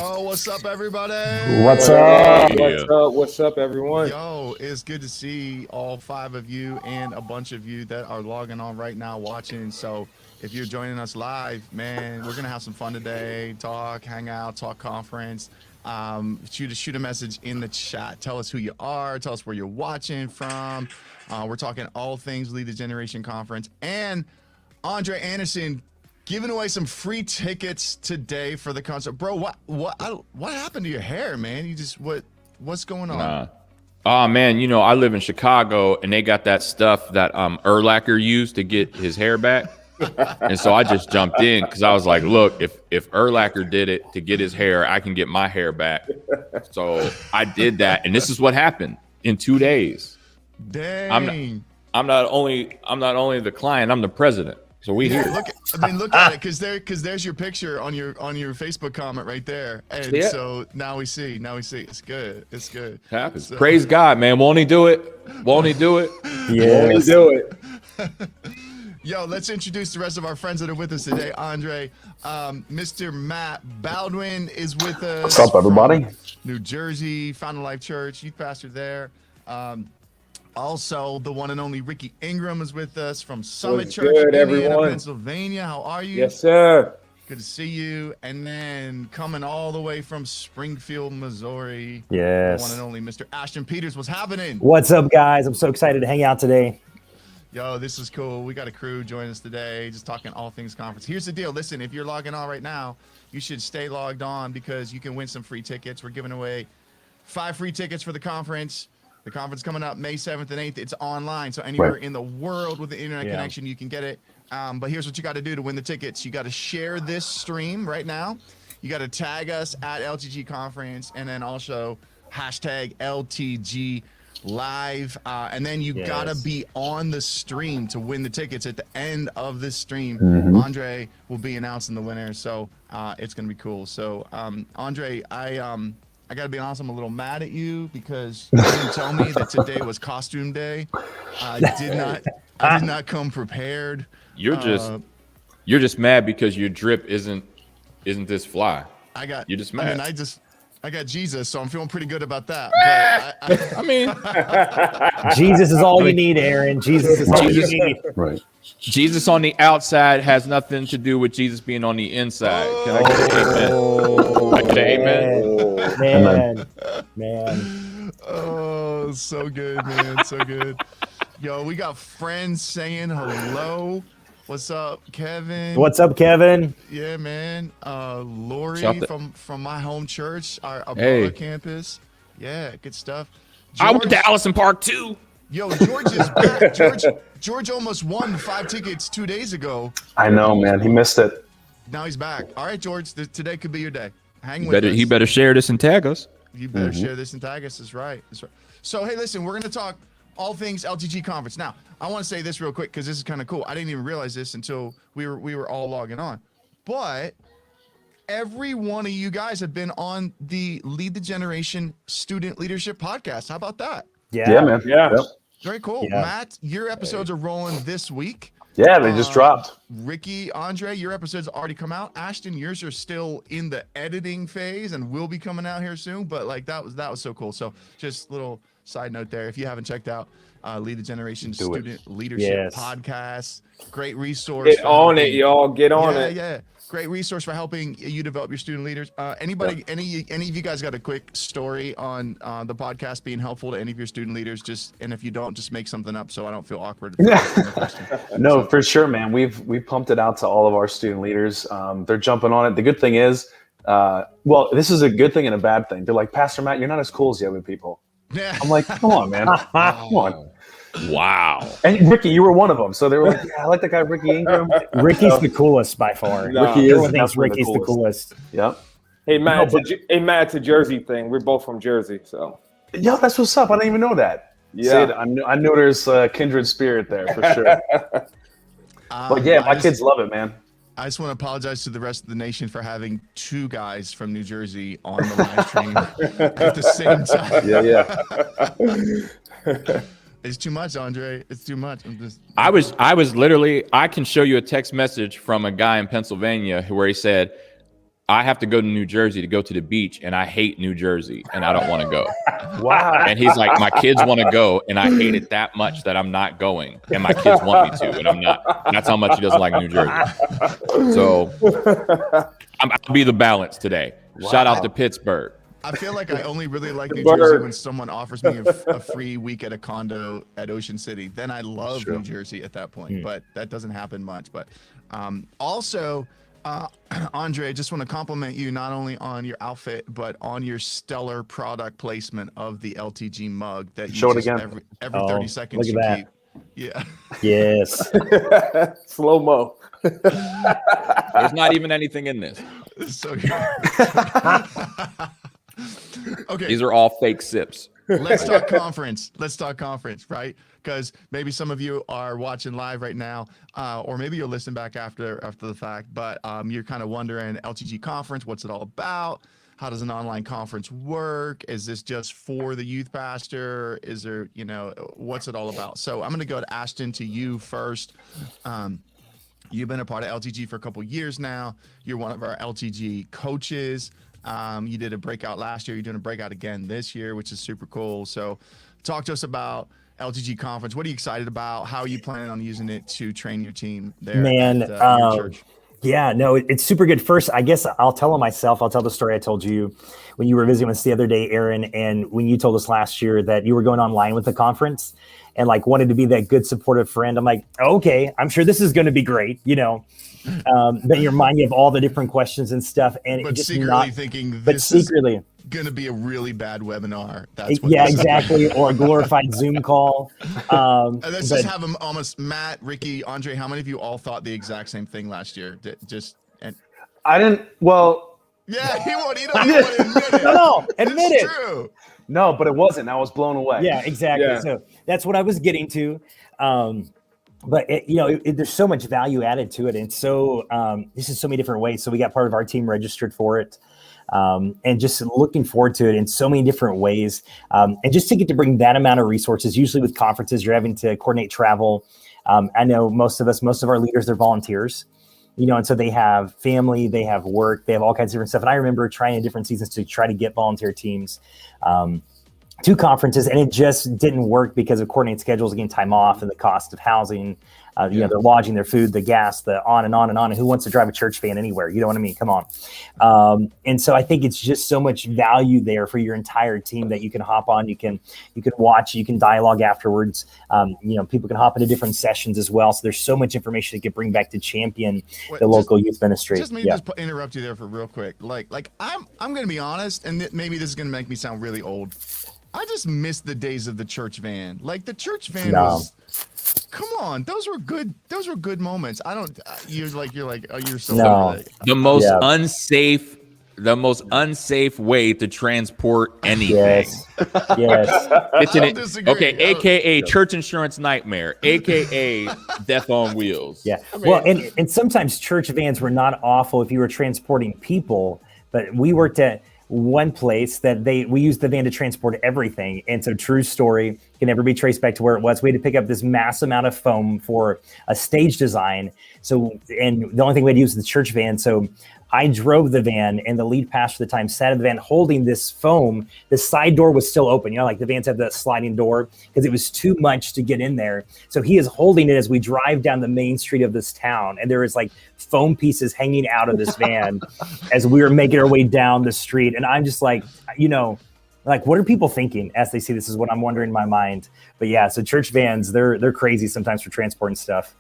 Yo, what's up, everybody? What's up? What's up, everyone? Yo, it's good to see all 5 of you and a bunch of you that are logging on right now watching. So if you're joining us live, man, we're going to have some fun today. Talk, hang out, talk conference. Shoot a message in the chat. Tell us who you are. Tell us where you're watching from. We're talking all things Lead the Generation Conference. And Andre Anderson giving away some free tickets today for the concert. Bro, what happened to your hair, man? What's going on? Oh man, you know, I live in Chicago and they got that stuff that Urlacher used to get his hair back. And so I just jumped in because I was like, look, if Urlacher did it to get his hair, I can get my hair back. So I did that, and this is what happened in 2 days. Dang. I'm not only the client, I'm the president. So we here. Look at it, because there's your picture on your Facebook comment right there, and so now we see. It's good. Happens. So, praise God, man. Won't he do it? Yeah. Won't he do it? Yo, let's introduce the rest of our friends that are with us today. Andre, Mr. Matt Boudwin is with us. What's up, everybody? New Jersey, Found a Life Church, youth pastor there. Also, the one and only Ricky Ingram is with us from Summit Church, Indiana, Pennsylvania. How are you? Yes, sir. Good to see you. And then coming all the way from Springfield, Missouri, yes, the one and only Mr. Ashton Peters. What's happening? What's up, guys? I'm so excited to hang out today. Yo, this is cool. We got a crew joining us today, just talking all things conference. Here's the deal. Listen, if you're logging on right now, you should stay logged on because you can win some free tickets. We're giving away 5 free tickets for the conference. The conference coming up May 7th and 8th. It's online, so anywhere in the world with the internet connection, you can get it. But here's what you got to do to win the tickets. You got to share this stream right now. You got to tag us at LTG Conference, and then also hashtag LTG Live. And then you got to be on the stream to win the tickets. At the end of this stream, Andre will be announcing the winner. So it's going to be cool. So Andre, I got to be honest, I'm a little mad at you because you didn't tell me that today was costume day. I did not come prepared. You're just mad because your drip isn't this fly. You're just mad. I got Jesus, so I'm feeling pretty good about that. But I mean, Jesus is all you need, Aaron. Jesus is all you need. Right. Jesus on the outside has nothing to do with Jesus being on the inside. Can I get an amen? Man. Oh, so good, man. So good. Yo, we got friends saying hello. What's up, Kevin? What's up, Kevin? Yeah, man. Lori from my home church, our Aurora campus. Yeah, good stuff. I went to Allison Park too. Yo, George is back. George almost won 5 tickets 2 days ago. I know, man. He missed it. Now he's back. All right, George. Today could be your day. Hang with us. He better share this and tag us. You better share this and tag us. That's right. So, hey, listen, we're going to talk all things LTG Conference. Now, I want to say this real quick because this is kind of cool. I didn't even realize this until we were all logging on. But every one of you guys have been on the Lead the Generation Student Leadership Podcast. How about that? Yeah, man. Yeah. Yep. Very cool. Yeah. Matt, your episodes are rolling this week. Yeah, they just dropped. Ricky, Andre, your episodes already come out. Ashton, yours are still in the editing phase and will be coming out here soon. But like that was so cool. So just little side note there. If you haven't checked out Lead the Generation Student Leadership Podcast, great resource. Get on it, y'all. Get on it. Yeah. Great resource for helping you develop your student leaders. Any of you guys got a quick story on the podcast being helpful to any of your student leaders? And if you don't, just make something up so I don't feel awkward. No, for sure, man. We've pumped it out to all of our student leaders. They're jumping on it. The good thing is, well, this is a good thing and a bad thing. They're like, Pastor Matt, you're not as cool as the other people. Yeah. I'm like, come on, man. Come on. Wow. And Ricky, you were one of them. So they were like, yeah, I like that guy, Ricky Ingram. Ricky's the coolest by far. No, Everyone thinks Ricky's the coolest. Yep. Hey, Matt, it's a Jersey thing. We're both from Jersey, so. Yo, that's what's up. I didn't even know that. Yeah. I know there's a kindred spirit there for sure. But yeah, my kids love it, man. I just want to apologize to the rest of the nation for having 2 guys from New Jersey on the live stream at the same time. Yeah. It's too much, Andre. It's too much. I was literally, I can show you a text message from a guy in Pennsylvania where he said, I have to go to New Jersey to go to the beach, and I hate New Jersey, and I don't want to go. Wow. And he's like, my kids want to go, and I hate it that much that I'm not going, and my kids want me to, and I'm not. That's how much he doesn't like New Jersey. So I'll be the balance today. Wow. Shout out to Pittsburgh. I feel like I only really like New Jersey when someone offers me a free week at a condo at Ocean City. Then I love New Jersey at that point, but that doesn't happen much. But also, Andre, I just want to compliment you not only on your outfit, but on your stellar product placement of the LTG mug that you Show it just again. every 30 seconds look at you keep. Yeah. Yes. Slow mo. There's not even anything in this. So good. Okay. These are all fake sips. Let's talk conference. Let's talk conference, right? Because maybe some of you are watching live right now, or maybe you'll listen back after the fact. But you're kind of wondering, LTG conference, what's it all about? How does an online conference work? Is this just for the youth pastor? Is there, what's it all about? So I'm going to go to Ashton, to you first. You've been a part of LTG for a couple years now. You're one of our LTG coaches. You did a breakout last year. You're doing a breakout again this year, which is super cool. So talk to us about LTG conference. What are you excited about? How are you planning on using it to train your team there Man, at your church? Yeah, no, it's super good. First, I guess I'll tell the story I told you when you were visiting us the other day, Aaron, and when you told us last year that you were going online with the conference and like wanted to be that good supportive friend. I'm like, okay, I'm sure this is going to be great. Then in your mind, you have all the different questions and stuff. And But just secretly thinking this is going to be a really bad webinar. That's what exactly. Or a glorified Zoom call. Let's just have them almost, Matt, Ricky, Andre, how many of you all thought the exact same thing last year? I didn't. Well, yeah, he don't want to admit it. No, admit it. True. no, but it wasn't. I was blown away. Yeah, exactly. Yeah. So that's what I was getting to. But there's so much value added to it, and so this is so many different ways. So we got part of our team registered for it, and just looking forward to it in so many different ways. And just to get to bring that amount of resources. Usually with conferences, you're having to coordinate travel. I know most of our leaders, they're volunteers. And so they have family, they have work, they have all kinds of different stuff. And I remember trying in different seasons to try to get volunteer teams to conferences, and it just didn't work because of coordinated schedules, getting time off, and the cost of housing, their lodging, their food, the gas, the on and on and on. And who wants to drive a church van anywhere? You know what I mean? Come on. And so I think it's just so much value there for your entire team that you can hop on, you can watch, you can dialogue afterwards. People can hop into different sessions as well. So there's so much information you can bring back to champion the local youth ministry. Just interrupt you there for real quick. Like I'm going to be honest, and maybe this is going to make me sound really old. I just miss the days of the church van. Like the church van was, come on, those were good moments. I don't, you're so No. The most unsafe way to transport anything. Yes. It's I don't disagree. okay, AKA church insurance nightmare, AKA death on wheels. Yeah. Well, and sometimes church vans were not awful if you were transporting people, but we worked at one place that we used the van to transport everything. And so true story, can never be traced back to where it was. We had to pick up this mass amount of foam for a stage design. So, and the only thing we had to use was the church van. So I drove the van, and the lead pastor at the time sat in the van holding this foam. The side door was still open, like the vans have the sliding door, because it was too much to get in there. So he is holding it as we drive down the main street of this town, and there is like foam pieces hanging out of this van as we were making our way down the street. And I'm just like, what are people thinking as they see this? Is what I'm wondering in my mind. But yeah, so church vans, they're crazy sometimes for transporting stuff.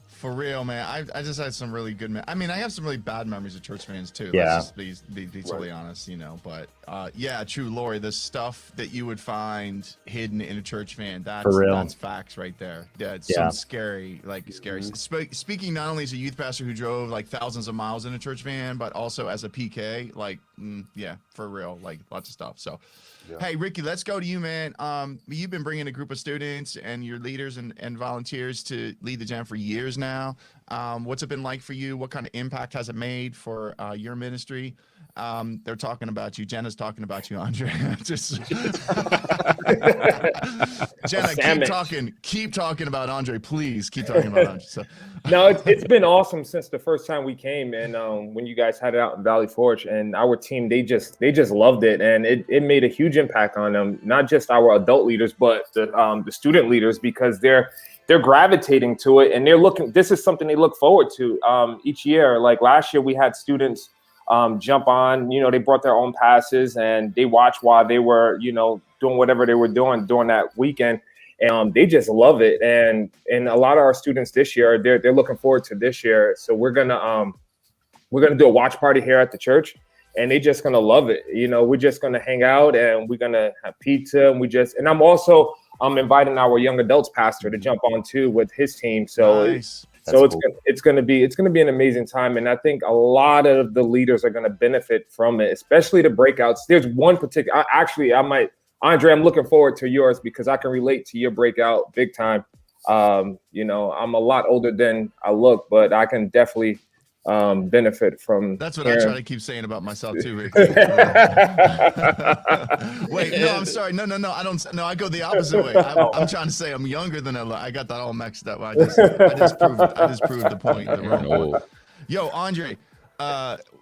For real, man. I just had some really good. I have some really bad memories of church vans too. Yeah. Let's just be totally honest, But yeah, true, Lori. The stuff that you would find hidden in a church van, that's facts right there. Yeah, it's some scary, scary. Speaking not only as a youth pastor who drove like thousands of miles in a church van, but also as a PK, yeah, for real, lots of stuff. So. Yeah. Hey, Ricky, let's go to you, man. You've been bringing a group of students and your leaders and volunteers to lead the jam for years now. now. What's it been like for you? What kind of impact has it made for your ministry? They're talking about you. Jenna's talking about you, Andre. Just Jenna, keep talking about Andre, please. Keep talking about Andre. So. No, it's been awesome since the first time we came, and when you guys had it out in Valley Forge, and our team, they just loved it, and it made a huge impact on them, not just our adult leaders, but the student leaders, because they're gravitating to it, and this is something they look forward to each year. Like last year, we had students jump on, they brought their own passes and they watched while they were, doing whatever they were doing during that weekend. And they just love it. And a lot of our students this year, they're looking forward to this year. So we're gonna do a watch party here at the church, and they're just gonna love it. We're just gonna hang out and we're gonna have pizza, and I'm also inviting our young adults pastor to jump on too with his team. So nice. It's going to be an amazing time, and I think a lot of the leaders are going to benefit from it, especially the breakouts. There's one particular. Andre, I'm looking forward to yours because I can relate to your breakout big time. I'm a lot older than I look, but I can definitely benefit from. That's what I try to keep saying about myself too, Rick. Wait, no, I'm sorry. No, I don't. No, I go the opposite way. I'm trying to say I'm younger than I look. I got that all mixed up. I just proved the point. The wrong point. Yo, Andre,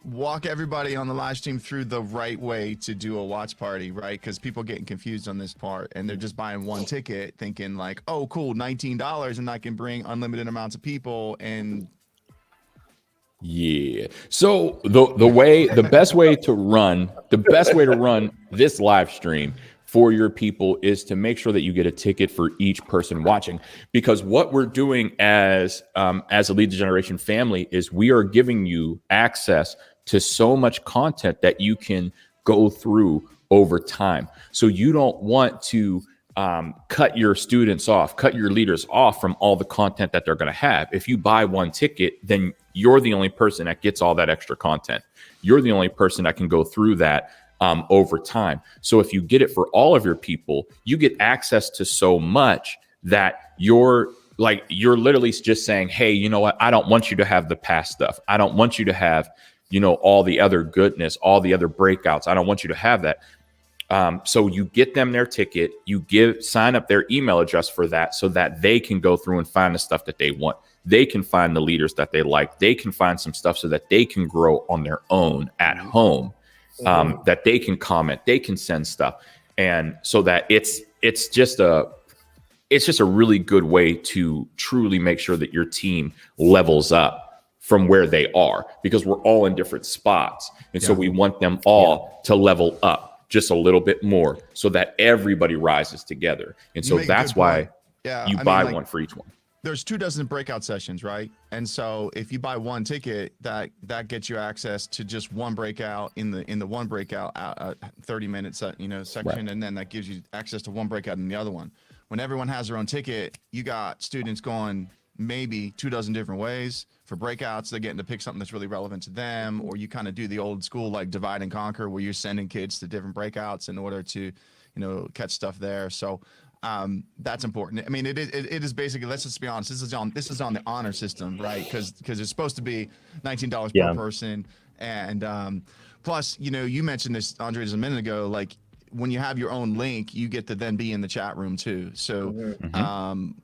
walk everybody on the live stream through the right way to do a watch party, right? Because people getting confused on this part, and they're just buying one ticket, thinking like, "Oh, cool, $19, and I can bring unlimited amounts of people." And yeah. So the best way to run this live stream for your people is to make sure that you get a ticket for each person watching, because what we're doing as a Lead the Generation family is we are giving you access to so much content that you can go through over time. So you don't want to cut your students off, cut your leaders off from all the content that they're going to have. If you buy one ticket, then you're the only person that gets all that extra content. You're the only person that can go through that over time. So if you get it for all of your people, you get access to so much that you're literally just saying, hey, you know what? I don't want you to have the past stuff. I don't want you to have, all the other goodness, all the other breakouts. I don't want you to have that. So you get them their ticket, sign up their email address for that so that they can go through and find the stuff that they want. They can find the leaders that they like. They can find some stuff so that they can grow on their own at home, that they can comment, they can send stuff. And so that it's just a really good way to truly make sure that your team levels up from where they are, because we're all in different spots. And so we want them all to level up just a little bit more so that everybody rises together. And so that's why you buy one for each one. There's 24 breakout sessions, right? And so if you buy one ticket, that gets you access to just one breakout in the one breakout 30-minute section, right. And then that gives you access to one breakout in the other one. When everyone has their own ticket, you got students going maybe 24 different ways for breakouts. They're getting to pick something that's really relevant to them, or you kind of do the old school like divide and conquer, where you're sending kids to different breakouts in order to catch stuff there. So that's important. I mean, it is basically, let's just be honest, this is on the honor system, right? Because it's supposed to be $19 per person. And plus, you mentioned this, Andre, just a minute ago, like when you have your own link, you get to then be in the chat room too. So and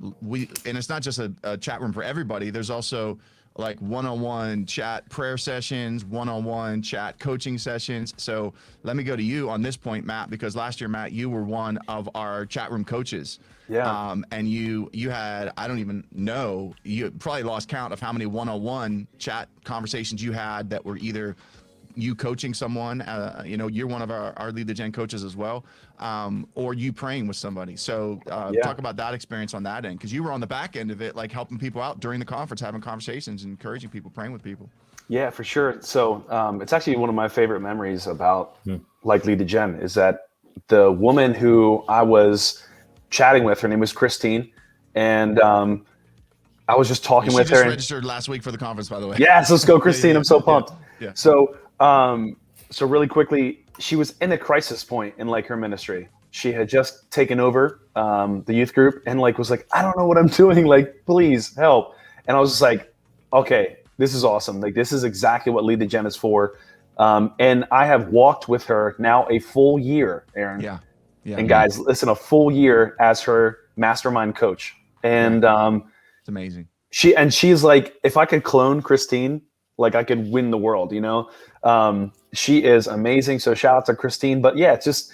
it's not just a chat room for everybody. There's also like one-on-one chat prayer sessions, one-on-one chat coaching sessions. So let me go to you on this point, Matt, because last year, Matt, you were one of our chat room coaches. Yeah. And you had, I don't even know, you probably lost count of how many one-on-one chat conversations you had that were either you coaching someone, you're one of our Lead the Gen coaches as well, or you praying with somebody. So talk about that experience on that end, because you were on the back end of it, like helping people out during the conference, having conversations, encouraging people, praying with people. Yeah, for sure. So it's actually one of my favorite memories about like Lead the Gen is that the woman who I was chatting with, her name was Christine, and I was just talking with her. She just registered last week for the conference, by the way. Yes, let's go, Christine. I'm so pumped. Yeah. So really quickly, she was in a crisis point in like her ministry. She had just taken over the youth group and like was like, I don't know what I'm doing. Like, please help. And I was just like, okay, this is awesome. Like, this is exactly what Lead the Gen is for. And I have walked with her now a full year, Aaron. Yeah. And guys, listen, a full year as her mastermind coach. And it's amazing. She's like, if I could clone Christine, like I could win the world, you know? She is amazing. So shout out to Christine. But yeah, it's just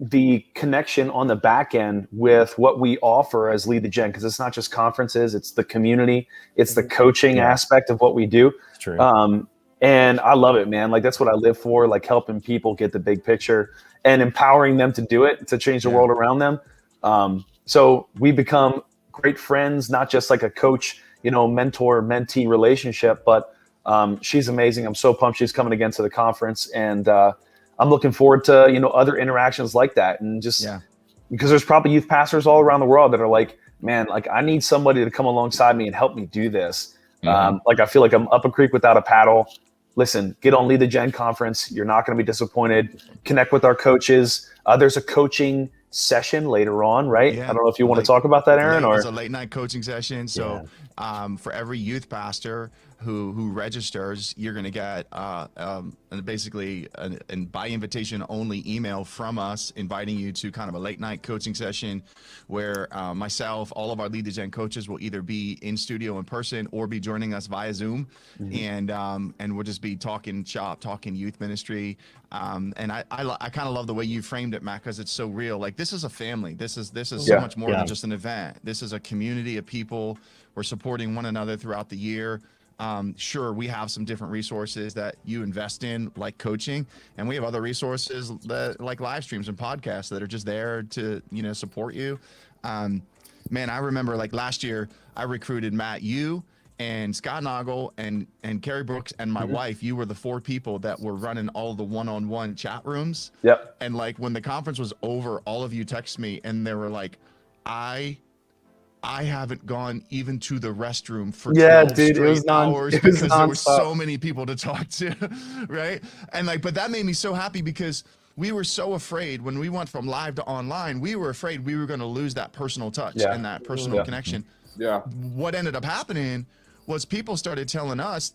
the connection on the back end with what we offer as Lead the Gen, because it's not just conferences, it's the community, it's the coaching aspect of what we do. It's true. And I love it, man. Like, that's what I live for, like helping people get the big picture and empowering them to do it, to change the world around them. So we become great friends, not just like a coach, you know, mentor, mentee relationship, but she's amazing. I'm so pumped she's coming again to the conference. And I'm looking forward to, you know, other interactions like that. And just because there's probably youth pastors all around the world that are like, man, like I need somebody to come alongside me and help me do this. Like, I feel like I'm up a creek without a paddle. Listen, get on Lead the Gen conference. You're not going to be disappointed. Connect with our coaches. There's a coaching session later on, right? Yeah. I don't know if you want to talk about that, Aaron, or it's a late night coaching session. So for every youth pastor who registers, you're going to get basically an by invitation only email from us inviting you to kind of a late night coaching session where myself, all of our Lead the Gen coaches will either be in studio in person or be joining us via Zoom, and we'll just be talking shop, talking youth ministry. And I kind of love the way you framed it, Matt, because it's so real. Like, this is a family. This is so much more than just an event. This is a community of people. We're supporting one another throughout the year. Sure, we have some different resources that you invest in, like coaching, and we have other resources that, like live streams and podcasts, that are just there to, you know, support you. Man, I remember like last year, I recruited Matt, you and Scott Noggle and Carrie Brooks and my wife. You were the 4 people that were running all the one-on-one chat rooms. Yep. And like when the conference was over, all of you texted me and they were like, I haven't gone even to the restroom for 12 straight hours because there were so many people to talk to, right? And like, but that made me so happy because we were so afraid when we went from live to online, we were afraid we were going to lose that personal touch and that personal connection. Yeah. What ended up happening was people started telling us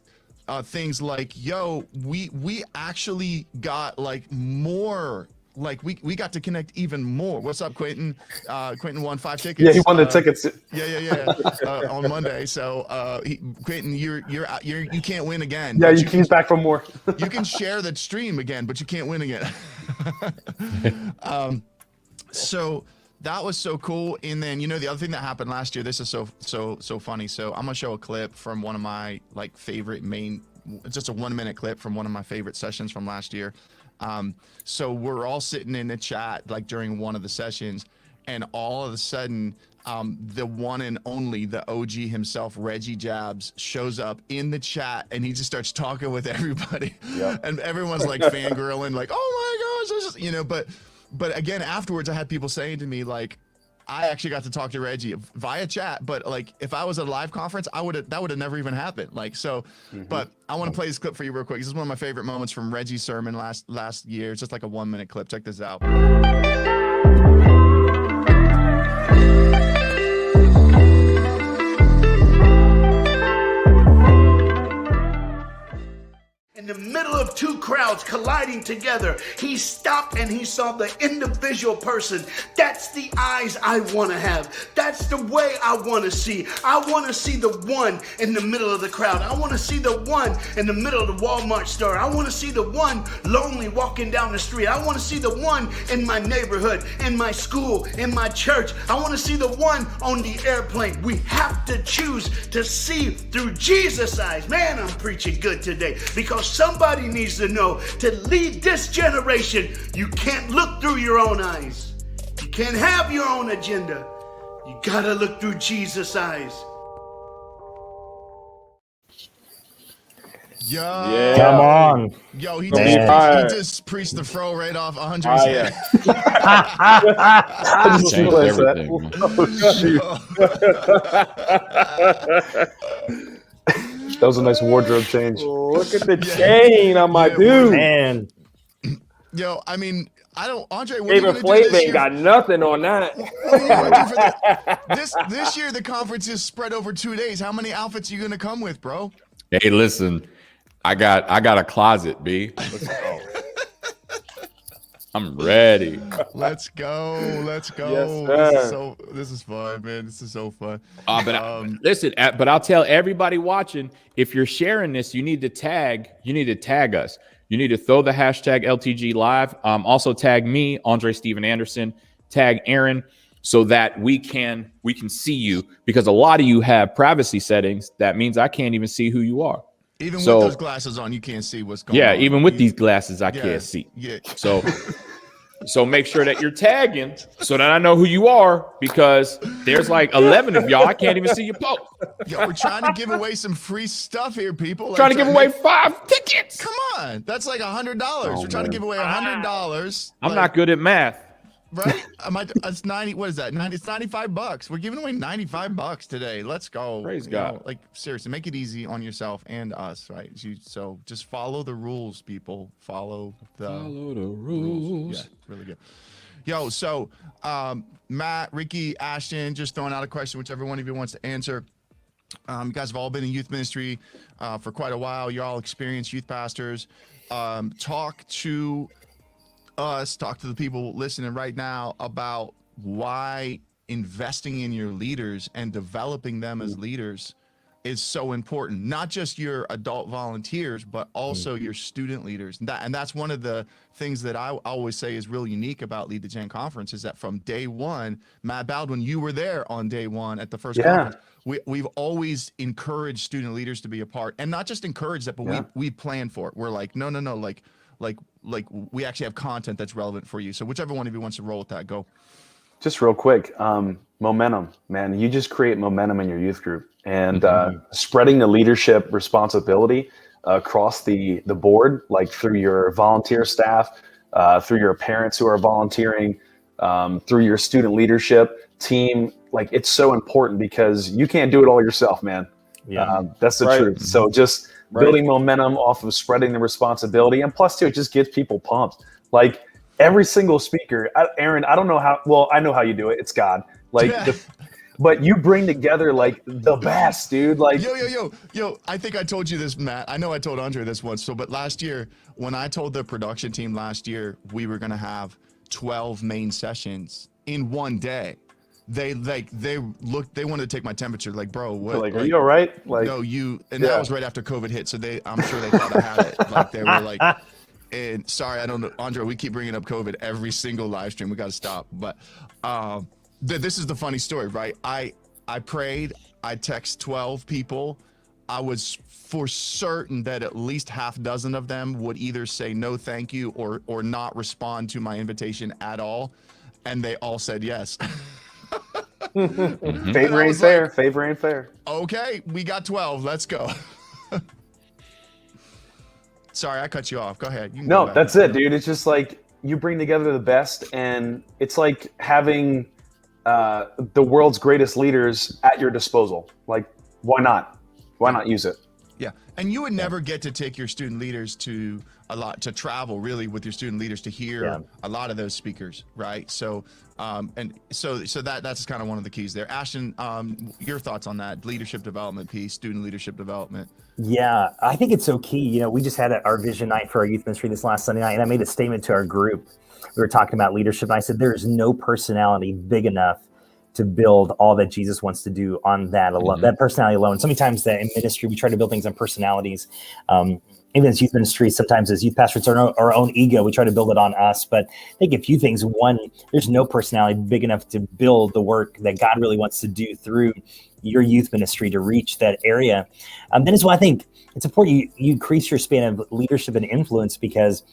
things like, yo, we actually got like more, like we got to connect even more. What's up, Quentin? Quentin won 5 tickets. Yeah, he won the tickets. On Monday. So Quentin, you can't win again. Yeah, he's back for more. You can share the stream again, but you can't win again. So that was so cool. And then, you know, the other thing that happened last year, this is so funny. So I'm gonna show a clip from one of my like favorite just a 1-minute clip from one of my favorite sessions from last year. So we're all sitting in the chat like during one of the sessions, and all of a sudden, the one and only, the OG himself, Reggie Jabs, shows up in the chat, and he just starts talking with everybody, and everyone's like fangirling, like, oh my gosh, this is, you know. But again, afterwards, I had people saying to me like, I actually got to talk to Reggie via chat, but like if I was at a live conference, that would have never even happened. Like, so, but I want to play this clip for you real quick. This is one of my favorite moments from Reggie's sermon last year. It's just like a 1-minute clip. Check this out. In the middle of 2 crowds colliding together, he stopped and he saw the individual person. That's the eyes I want to have. That's the way I want to see. I want to see the one in the middle of the crowd. I want to see the one in the middle of the Walmart store. I want to see the one lonely walking down the street. I want to see the one in my neighborhood, in my school, in my church. I want to see the one on the airplane. We have to choose to see through Jesus' eyes. Man, I'm preaching good today, because somebody needs to know, to lead this generation, you can't look through your own eyes. You can't have your own agenda. You gotta look through Jesus' eyes. Yo, Come on. Yo, he just preached the fro right off 100%. I just Changed realized everything. That was a nice wardrobe change. Look at the chain on my dude. Man. Yo, I mean, I don't, Andre. What are you David gonna do Flav this ain't year? got nothing on that. What are you gonna do for that? This year the conference is spread over 2 days. How many outfits are you gonna come with, bro? Hey, listen, I got a closet, B. Let's go. I'm ready. Let's go. Let's go. Yes, sir. This is fun, man. This is so fun. Listen, but I'll tell everybody watching, if you're sharing this, you need to tag us. You need to throw the hashtag LTG live. Also tag me, Andre Steven Anderson, tag Aaron, so that we can see you, because a lot of you have privacy settings. That means I can't even see who you are. Even with those glasses on, you can't see what's going on. Yeah, even with these glasses, I can't see. Yeah. So make sure that you're tagging so that I know who you are, because there's like 11 of y'all. I can't even see your post. Yo, we're trying to give away some free stuff here, people. Trying to give away 5 tickets. Come on. That's like $100. We're trying to give away $100. I'm not good at math. Right? It's 90. What is that? It's $95. We're giving away $95 today. Let's go. Praise God. Like, seriously, make it easy on yourself and us, right? So just follow the rules, people. Follow the rules. Yeah, really good. Yo, so Matt, Ricky, Ashton, just throwing out a question, whichever one of you wants to answer. You guys have all been in youth ministry for quite a while. You're all experienced youth pastors. Talk to the people listening right now about why investing in your leaders and developing them as leaders is so important. Not just your adult volunteers, but also your student leaders. And that's one of the things that I always say is really unique about Lead the Gen Conference, is that from day one, Matt Boudwin, you were there on day one at the first conference. We've always encouraged student leaders to be a part, and not just encourage that, but we plan for it. We're like, no, like we actually have content that's relevant for you. So whichever one of you wants to roll with that, go. Just real quick, momentum, man. You just create momentum in your youth group, and spreading the leadership responsibility across the board, like through your volunteer staff, through your parents who are volunteering, through your student leadership team. Like, it's so important, because you can't do it all yourself, man. That's the truth. So just building momentum off of spreading the responsibility, and plus too, it just gets people pumped. Like, every single speaker, Aaron, I don't know how, well, I know how you do it. It's God. Like, but you bring together like the best, dude. Like, yo, I think I told you this, Matt. I know I told Andre this once. But last year, when I told the production team last year, we were going to have 12 main sessions in one day. They wanted to take my temperature. Like, bro, what? Like, are you all right? Like, no, that was right after COVID hit. So I'm sure they thought I had it. Like, they were like, and sorry, I don't know, Andre, we keep bringing up COVID every single live stream. We got to stop. But this is the funny story, right? I prayed, I text 12 people. I was for certain that at least half dozen of them would either say no, thank you, or not respond to my invitation at all. And they all said yes. Favor ain't fair. Favor ain't fair. Okay, we got 12. Let's go. Sorry, I cut you off. Go ahead. No, that's it, dude. It's just like, you bring together the best, and it's like having the world's greatest leaders at your disposal. Like, why not? Why not use it? Yeah, and you would never get to take your student leaders to travel really with your student leaders to hear a lot of those speakers, right? So, that's kind of one of the keys there. Ashton, your thoughts on that leadership development piece, student leadership development? Yeah, I think it's so key. You know, we just had our vision night for our youth ministry this last Sunday night, and I made a statement to our group. We were talking about leadership, and I said, there is no personality big enough to build all that Jesus wants to do on that alone, that personality alone. So many times that in ministry, we try to build things on personalities. Even as youth ministry, sometimes as youth pastors, our own ego, we try to build it on us. But I think a few things. One, there's no personality big enough to build the work that God really wants to do through your youth ministry to reach that area. Then as well, I think it's important you increase your span of leadership and influence, because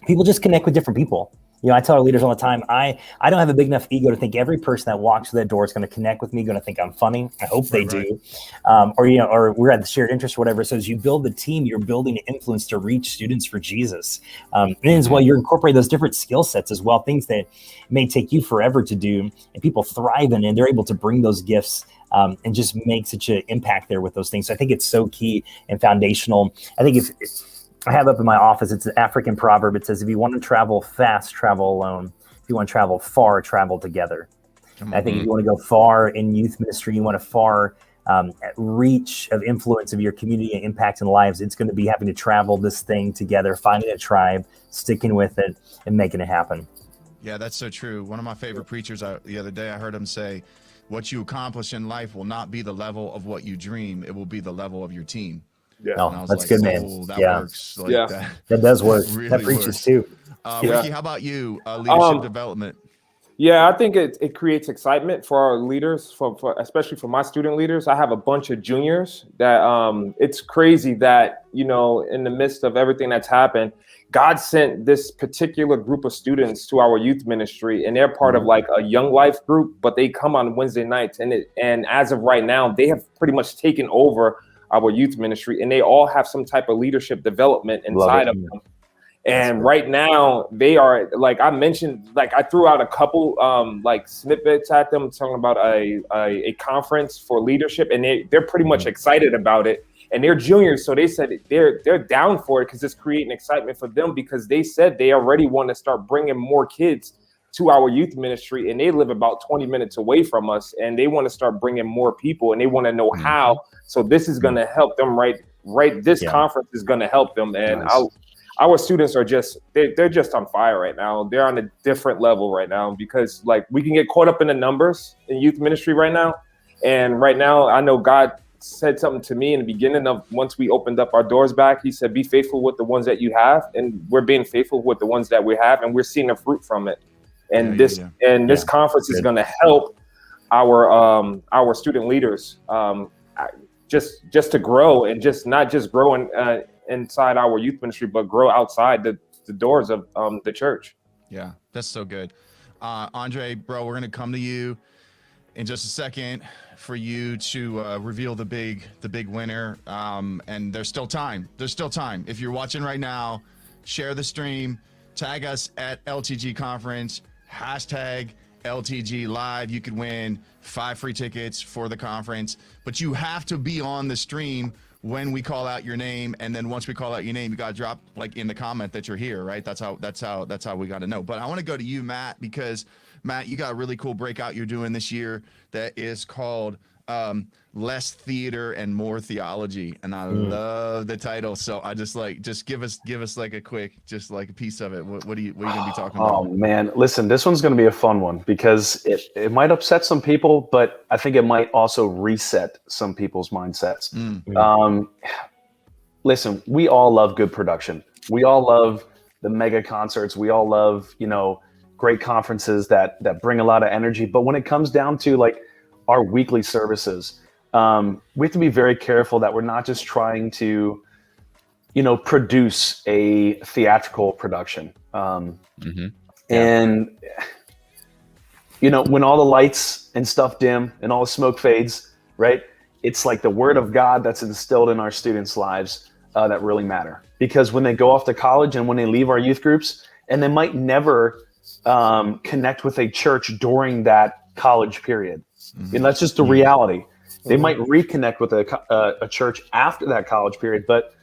people just connect with different people. You know, I tell our leaders all the time, I don't have a big enough ego to think every person that walks through that door is going to connect with me, going to think I'm funny. I hope they do. Or we're at the shared interest or whatever. So as you build the team, you're building an influence to reach students for Jesus. And as well, you're incorporating those different skill sets as well, things that may take you forever to do, and people thrive in, and they're able to bring those gifts and just make such an impact there with those things. So I think it's so key and foundational. I think if I have up in my office. It's an African proverb. It says, if you want to travel fast, travel alone. If you want to travel far, travel together. I think if you want to go far in youth ministry, you want a far reach of influence of your community and impact in lives, it's going to be having to travel this thing together, finding a tribe, sticking with it, and making it happen. Yeah, that's so true. One of my favorite preachers the other day, I heard him say, what you accomplish in life will not be the level of what you dream. It will be the level of your team. Yeah. No, that's like, good, man. Oh, that Yeah. works. Like Yeah. That does work. really That preaches works. too. Ricky, how about you? Leadership development. Yeah, I think it creates excitement for our leaders, for especially for my student leaders. I have a bunch of juniors that it's crazy that, you know, in the midst of everything that's happened, God sent this particular group of students to our youth ministry, and they're part of like a young life group, but they come on Wednesday nights. And as of right now, they have pretty much taken over our youth ministry, and they all have some type of leadership development inside of them. And right now they are, like I mentioned, like I threw out a couple like snippets at them talking about a conference for leadership, and they're pretty much excited about it. And they're juniors, so they said they're down for it because it's creating excitement for them, because they said they already want to start bringing more kids to our youth ministry, and they live about 20 minutes away from us, and they want to start bringing more people, and they want to know how. So this is going to help them, right? This conference is going to help them, and our students are they're just on fire right now. They're on a different level right now, because like we can get caught up in the numbers in youth ministry right now, and right now I know God said something to me in the beginning of once we opened up our doors back. He said, be faithful with the ones that you have. And we're being faithful with the ones that we have, and we're seeing the fruit from it. And this conference is going to help our student leaders just to grow, and just not just grow inside our youth ministry, but grow outside the doors of the church. Yeah, that's so good. Andre, bro, we're going to come to you in just a second for you to reveal the big winner. And there's still time. If you're watching right now, share the stream, tag us at LTG Conference, hashtag LTG Live. You could win 5 free tickets for the conference, but you have to be on the stream when we call out your name. And then once we call out your name, you got to drop like in the comment that you're here, right? That's how we got to know. But I want to go to you, Matt, because Matt, you got a really cool breakout you're doing this year that is called Less Theater and More Theology, and I love the title. So I just give us like a quick, just like a piece of it. What are you gonna be talking about? Oh man, listen, this one's gonna be a fun one, because it might upset some people, but I think it might also reset some people's mindsets. Listen, we all love good production. We all love the mega concerts. We all love, great conferences that bring a lot of energy. But when it comes down to like our weekly services, we have to be very careful that we're not just trying to, produce a theatrical production. And, when all the lights and stuff dim and all the smoke fades, right? It's like the word of God that's instilled in our students' lives that really matter. Because when they go off to college and when they leave our youth groups, and they might never connect with a church during that college period. And that's just the reality. They might reconnect with a church after that college period, but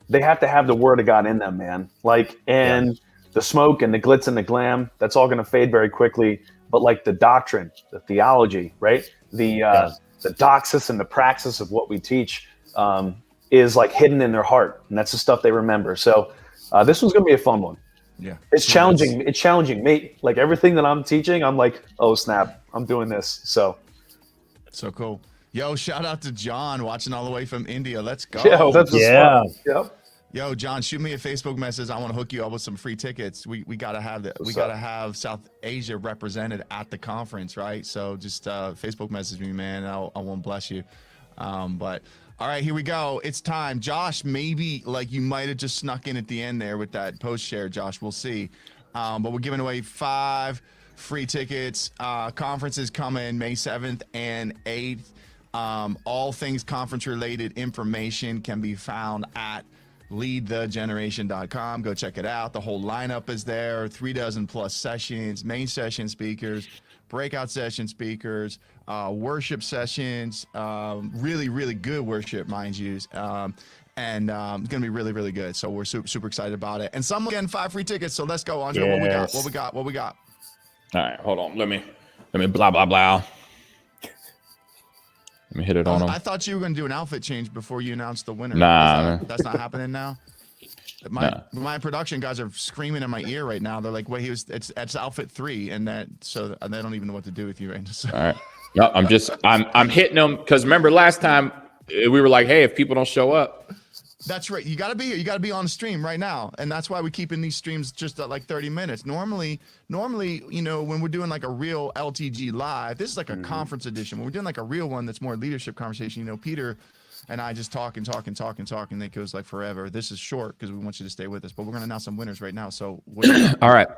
they have to have the word of God in them, man. The smoke and the glitz and the glam, that's all going to fade very quickly. But like the doctrine, the theology, right? The doxis and the praxis of what we teach is like hidden in their heart. And that's the stuff they remember. So this one's going to be a fun one. Yeah, it's challenging. It's challenging me. Like everything that I'm teaching, I'm like, oh snap, I'm doing this. So cool. Yo, shout out to John watching all the way from India. Let's go. Yeah, that's fun. Yep. Yo, John, shoot me a Facebook message. I want to hook you up with some free tickets. We gotta have that. We gotta have South Asia represented at the conference, right? So just Facebook message me, man. I won't bless you. But all right, here we go. It's time. Josh, maybe like you might have just snuck in at the end there with that post share, Josh. We'll see. But we're giving away 5 free tickets. Conference is coming May 7th and 8th. All things conference related information can be found at leadthegeneration.com. Go check it out. The whole lineup is there. 36 sessions, main session speakers, breakout session speakers, worship sessions, really, really good worship, mind you. And it's gonna be really, really good. So we're super excited about it. And someone getting 5 free tickets. So let's go, Andre. Yes. What we got? All right, hold on. Let me blah blah blah. Let me hit it on him. I thought you were gonna do an outfit change before you announced the winner. Nah. That's not happening now. My production guys are screaming in my ear right now. They're like, "Wait, it's outfit 3," and they don't even know what to do with you right now. So. All right. No, I'm hitting them because remember last time we were like, hey, if people don't show up. That's right. You got to be here. You got to be on stream right now. And that's why we keep in these streams just at like 30 minutes. Normally, you know, when we're doing like a real LTG live, this is like a conference edition. When we're doing like a real one that's more leadership conversation, you know, Peter and I just talk. And it goes like forever. This is short because we want you to stay with us. But we're going to announce some winners right now. So all right.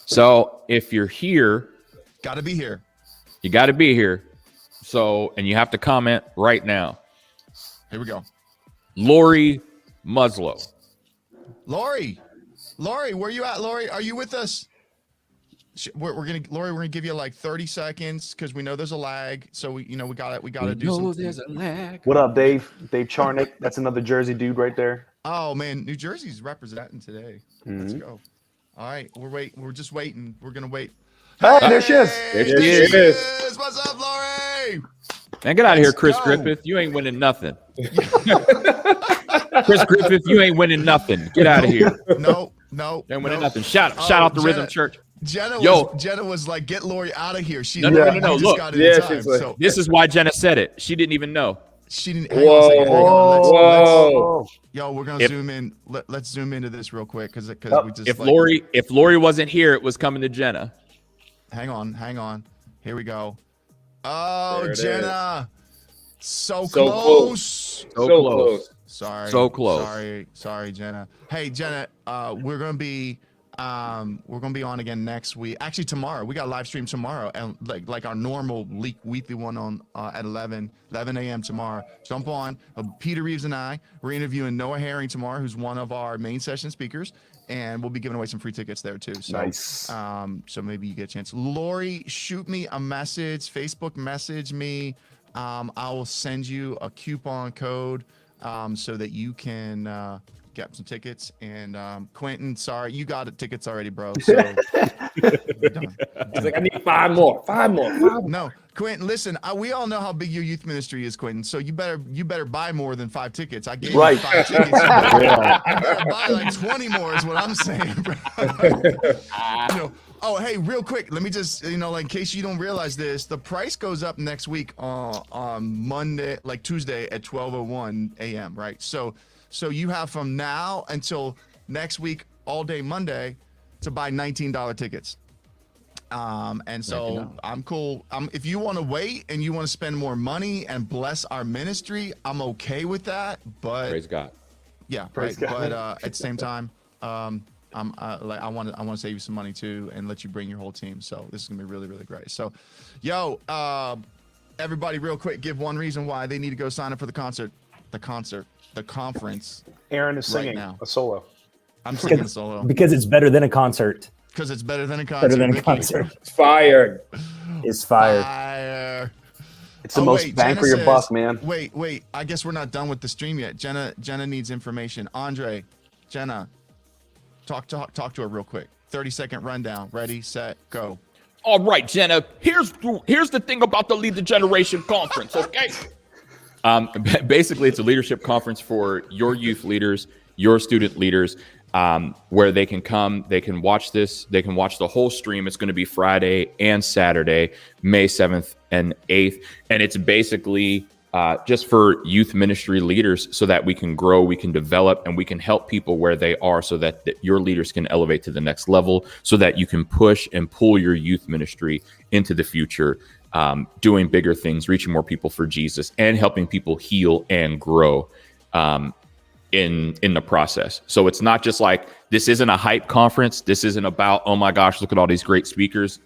So if you're here. Got to be here. You got to be here. So, and you have to comment right now. Here we go. Lori Muslow. Lori, where you at? Lori, are you with us? We're gonna give you like 30 seconds because we know there's a lag. So we gotta do something. There's a lag. What up, Dave? Dave Charnick. That's another Jersey dude right there. Oh man, New Jersey's representing today. Let's go. All right, we're just waiting. We're gonna wait. Hey, there she is. There she is. What's up, Lori? Man, get out of here, Chris go. Griffith. You ain't winning nothing. Chris Griffith, you ain't winning nothing. Get out of here. No. You ain't winning nothing. Shout out to Rhythm Church. Jenna was like, get Lori out of here. She No. Look, so this is why Jenna said it. She didn't even know. she didn't. Hang on a second, hang on. Whoa. Yo, we're gonna zoom in. Let's zoom into this real quick because we just If Lori wasn't here, it was coming to Jenna. Hang on. Here we go. Oh, There it Jenna. So close. close. So close. Sorry. So close. Sorry, Jenna. Hey, Jenna, we're gonna be on again next week. Actually, tomorrow. We got a live stream tomorrow, and like our normal weekly one on at 11 a.m. tomorrow. Jump on. Peter Reeves and I. We're interviewing Noah Herring tomorrow, who's one of our main session speakers, and we'll be giving away some free tickets there too. So, Nice. So maybe you get a chance. Lori, shoot me a message. Facebook message me. I will send you a coupon code so that you can get some tickets. And Quentin, sorry, you got tickets already, bro. So you're done. He's like, I need 5 more. No, Quentin, listen, we all know how big your youth ministry is, Quentin. So you better buy more than 5 tickets. I gave you 5 tickets. You better buy like 20 more is what I'm saying, bro. You know, oh, hey, real quick, let me just, in case you don't realize this, the price goes up next week on Monday, like Tuesday at 12:01 a.m., right? So you have from now until next week, all day Monday, to buy $19 tickets. And so I'm cool. If you want to wait and you want to spend more money and bless our ministry, I'm okay with that. But Praise God. yeah, Praise right. God. But at the same time, I want to save you some money too and let you bring your whole team. So this is gonna be really, really great. So, everybody, real quick, give one reason why they need to go sign up for the conference. Aaron is singing now. a solo. I'm singing solo Because it's better than a concert. because it's better than a concert. Better than a Mickey. concert. It's fired. It's fired. Fire. It's the most bang Jenna for your says- buck, man. Wait. I guess we're not done with the stream yet. Jenna needs information. Andre, Jenna, talk to her real quick. 30-second rundown. Ready, set, go. All right, Jenna. Here's the thing about the Lead the Generation conference, okay? Basically, it's a leadership conference for your youth leaders, your student leaders, where they can come, they can watch this, they can watch the whole stream. It's going to be Friday and Saturday, May 7th and 8th. And it's basically just for youth ministry leaders so that we can grow, we can develop, and we can help people where they are so that your leaders can elevate to the next level, so that you can push and pull your youth ministry into the future, doing bigger things, reaching more people for Jesus, and helping people heal and grow in the process. So it's not just like, this isn't a hype conference. This isn't about, oh my gosh, look at all these great speakers.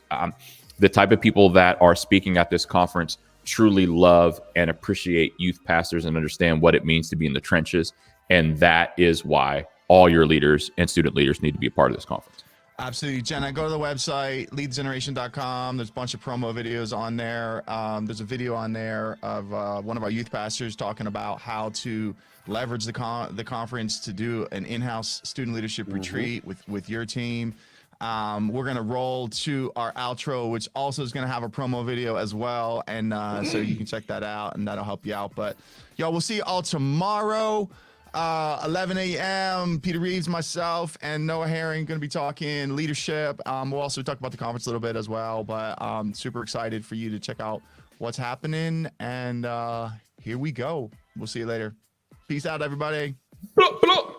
The type of people that are speaking at this conference truly love and appreciate youth pastors and understand what it means to be in the trenches. And that is why all your leaders and student leaders need to be a part of this conference. Absolutely, Jenna. Go to the website, leadgeneration.com. There's a bunch of promo videos on there. There's a video on there of one of our youth pastors talking about how to leverage the conference to do an in-house student leadership retreat with your team. We're going to roll to our outro, which also is going to have a promo video as well. And so you can check that out, and that'll help you out. But, y'all, we'll see you all tomorrow. 11 a.m. Peter Reeves, myself, and Noah Herring going to be talking leadership. We'll also talk about the conference a little bit as well, but super excited for you to check out what's happening. And here we go. We'll see you later. Peace out, everybody. Blah, blah.